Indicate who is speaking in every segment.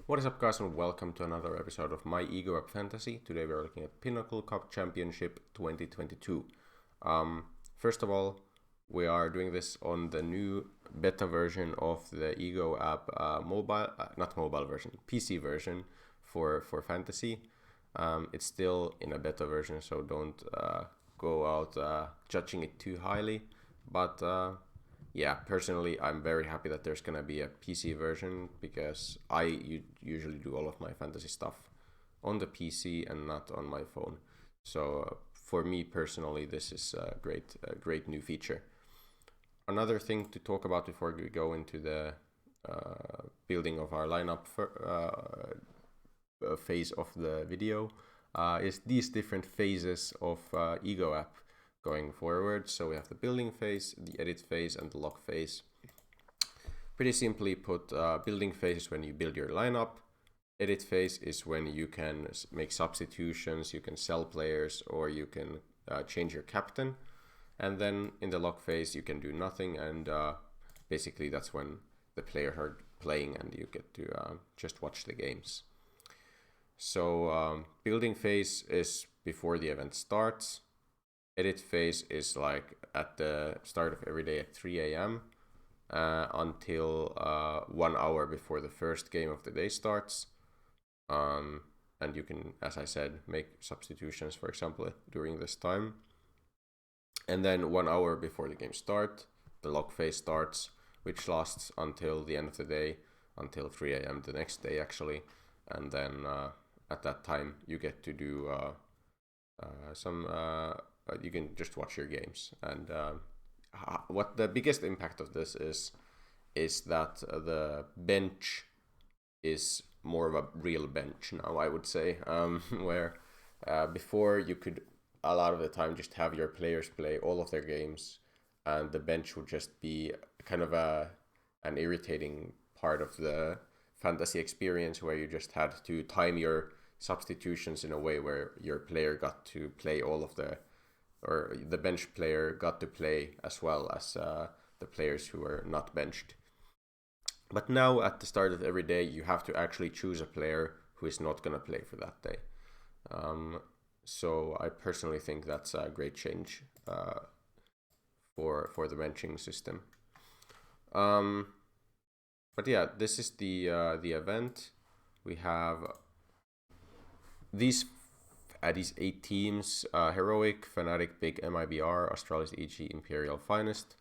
Speaker 1: What is up, guys, and welcome to another episode of My Ego Up Fantasy. Today we're looking at Pinnacle Cup Championship 2022. First of all, we are doing this on the new beta version of the Ego app, not mobile version, PC version for fantasy. It's still in a beta version, so don't go out judging it too highly. But yeah, personally, I'm very happy that there's gonna be a PC version because I usually do all of my fantasy stuff on the PC and not on my phone. So for me personally, this is a great new feature. Another thing to talk about before we go into the building of our lineup phase of the video is these different phases of Ego app going forward. So we have the building phase, the edit phase, and the lock phase. Pretty simply put, building phase is when you build your lineup. Edit phase is when you can make substitutions, you can sell players, or you can change your captain. And then in the lock phase, you can do nothing, and basically that's when the player are playing and you get to just watch the games. So building phase is before the event starts. Edit phase is like at the start of every day at 3 a.m. Until 1 hour before the first game of the day starts. And you can, as I said, make substitutions, for example, during this time. And then 1 hour before the game starts, the lock phase starts, which lasts until the end of the day, until 3 a.m. the next day actually. And then at that time you get to do you can just watch your games. And what the biggest impact of this is that the bench is more of a real bench now, I would say, where before you could a lot of the time just have your players play all of their games and the bench would just be kind of an irritating part of the fantasy experience, where you just had to time your substitutions in a way where your player got to play or the bench player got to play as well as the players who were not benched. But now at the start of every day, you have to actually choose a player who is not going to play for that day. So I personally think that's a great change for the benching system. But yeah, this is the event. We have these 8 teams: Heroic, Fnatic, Big, MIBR, Astralis, EG, Imperial, Finest.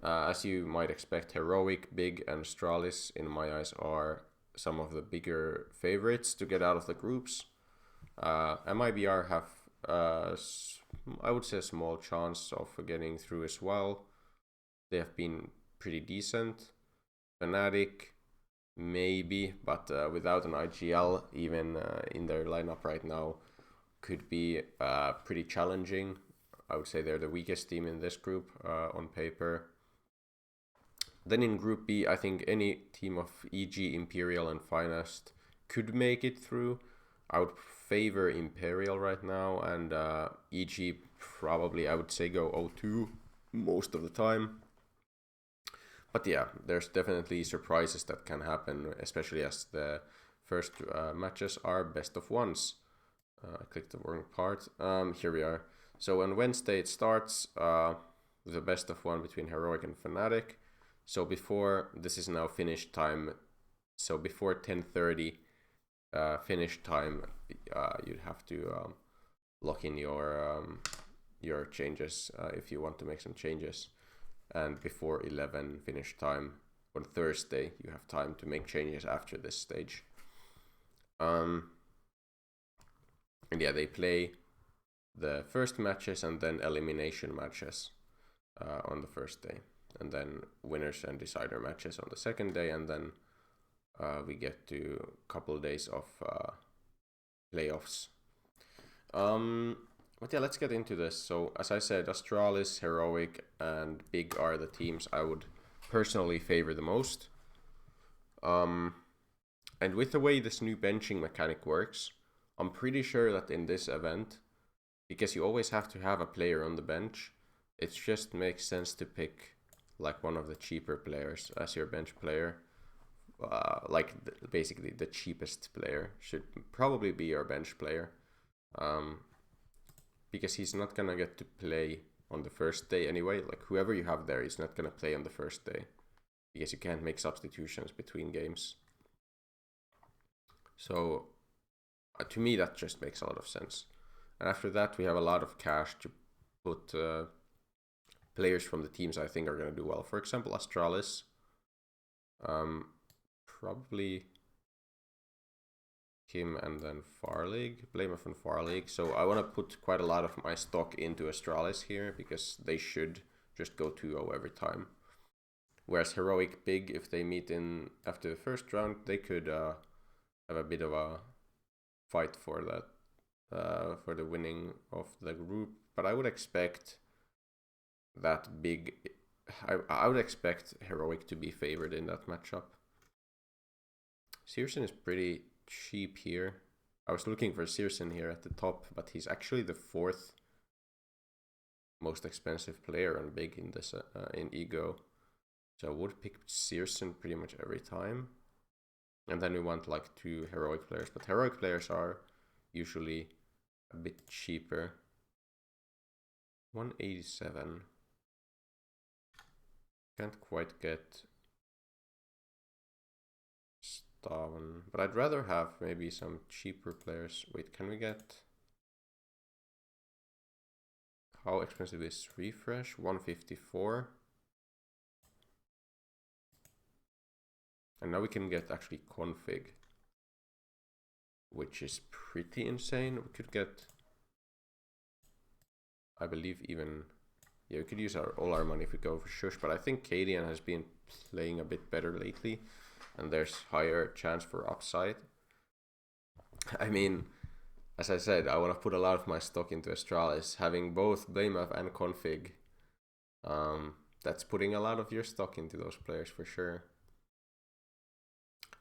Speaker 1: As you might expect, Heroic, Big, and Astralis, in my eyes, are some of the bigger favorites to get out of the groups. MIBR have, I would say, a small chance of getting through as well. They have been pretty decent. Fnatic, maybe, but without an IGL, even in their lineup right now, could be pretty challenging. I would say they're the weakest team in this group on paper. Then in Group B, I think any team of EG, Imperial, and Finest could make it through. I would favor Imperial right now, and EG probably, I would say, go 0-2 most of the time. But yeah, there's definitely surprises that can happen, especially as the first matches are best of ones. I clicked the wrong part. Here we are. So on Wednesday it starts with a best of one between Heroic and Fnatic. So before, this is now finish time. So before 10:30 finish time, you'd have to lock in your changes if you want to make some changes. And before 11 finish time on Thursday, you have time to make changes after this stage. And yeah, they play the first matches and then elimination matches on the first day, and then winners and decider matches on the second day, and then we get to a couple days of playoffs. But yeah, let's get into this. So as I said, Astralis, Heroic, and Big are the teams I would personally favor the most. And with the way this new benching mechanic works, I'm pretty sure that in this event, because you always have to have a player on the bench, it just makes sense to pick like one of the cheaper players as your bench player basically the cheapest player should probably be your bench player, because he's not gonna get to play on the first day anyway. Like whoever you have there is not gonna play on the first day because you can't make substitutions between games. So to me that just makes a lot of sense. And after that we have a lot of cash to put players from the teams I think are gonna do well. For example, Astralis. Probably him and then Farleague, Blamer from Farleague. So I want to put quite a lot of my stock into Astralis here because they should just go 2-0 every time. Whereas Heroic Big, if they meet in after the first round, they could have a bit of a fight for that, for the winning of the group. But I would expect that Big, I would expect Heroic to be favored in that matchup. Searson is pretty cheap here. I was looking for Searson here at the top, but he's actually the 4th most expensive player on Big in this in Ego. So I would pick Searson pretty much every time. And then we want like 2 Heroic players, but Heroic players are usually a bit cheaper. 187. Can't quite get Staven, but I'd rather have maybe some cheaper players. Wait, can we get... How expensive is Refresh? 154. And now we can get actually Config, which is pretty insane. We could get, I believe even... Yeah, we could use all our money if we go for Shush, but I think Cadian has been playing a bit better lately, and there's higher chance for upside. I mean, as I said, I want to put a lot of my stock into Astralis. Having both Blameaf and Config, that's putting a lot of your stock into those players for sure.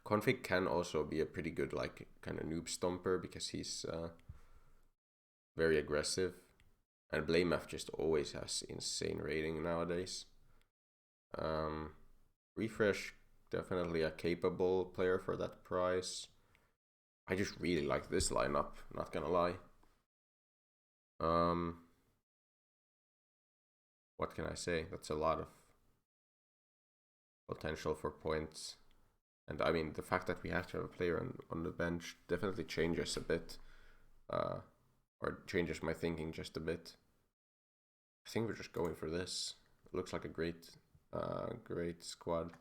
Speaker 1: Config can also be a pretty good like kind of noob stomper because he's very aggressive. And Blameaf just always has insane rating nowadays. Refresh, definitely a capable player for that price. I just really like this lineup, not gonna lie. What can I say? That's a lot of potential for points. And I mean, the fact that we have to have a player on the bench definitely changes a bit. Or changes my thinking just a bit. I think we're just going for this. It looks like a great squad.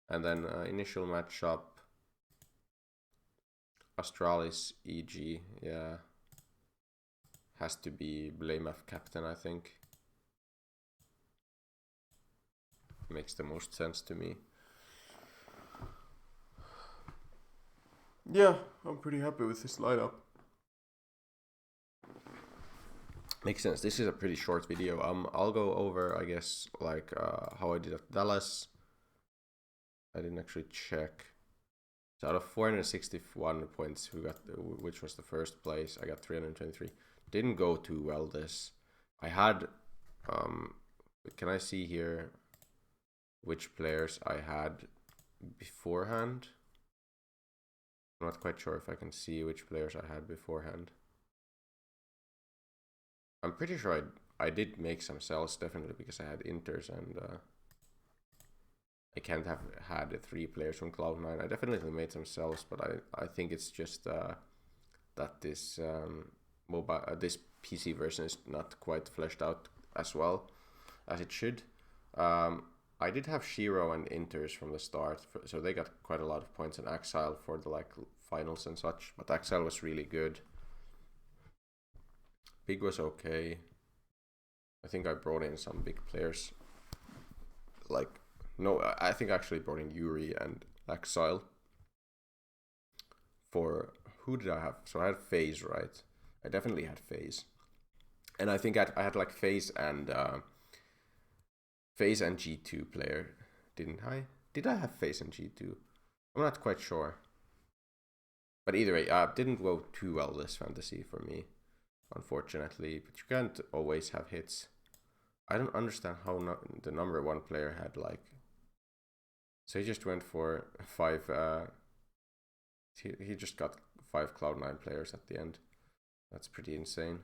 Speaker 1: And then initial matchup, Astralis EG, yeah. Has to be Blameaf captain, I think. Makes the most sense to me. Yeah, I'm pretty happy with this lineup. Makes sense. This is a pretty short video. I'll go over, I guess, like how I did at Dallas. I didn't actually check. So out of 461 points, we got, which was the first place, I got 323. Didn't go too well. This I had. Can I see here which players I had beforehand? I'm not quite sure if I can see which players I had beforehand. I'm pretty sure I did make some sells, definitely, because I had Inters and I can't have had 3 players from Cloud9. I definitely made some sells, but I think it's just that this this PC version is not quite fleshed out as well as it should. I did have Shiro and Inters from the start, so they got quite a lot of points in Exile for the like finals and such, but Exile was really good. Big was okay. I think I brought in some big players. Like, no, I think I actually brought in Yuri and Exile. For, who did I have? So I had FaZe, right? I definitely had FaZe. And I think I had like FaZe and G2 player, didn't I? Did I have FaZe and G2? I'm not quite sure. But either way, didn't go too well this fantasy for me, unfortunately. But you can't always have hits. I don't understand how the number 1 player had like So he just went for 5. He just got 5 Cloud9 players at the end. That's pretty insane.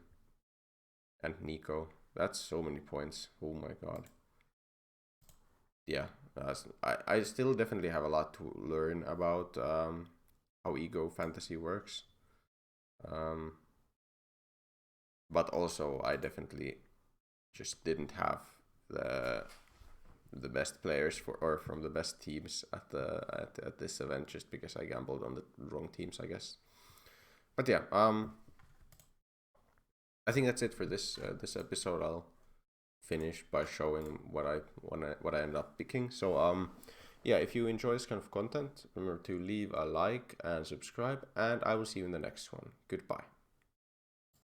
Speaker 1: And Nico. That's so many points. Oh my god. Yeah, I still definitely have a lot to learn about how ego fantasy works. But also I definitely just didn't have the best players from the best teams at this event, just because I gambled on the wrong teams, I guess. But yeah, I think that's it for this episode. I'll finish by showing what I end up picking. So yeah, if you enjoy this kind of content, remember to leave a like and subscribe, and I will see you in the next one. Goodbye.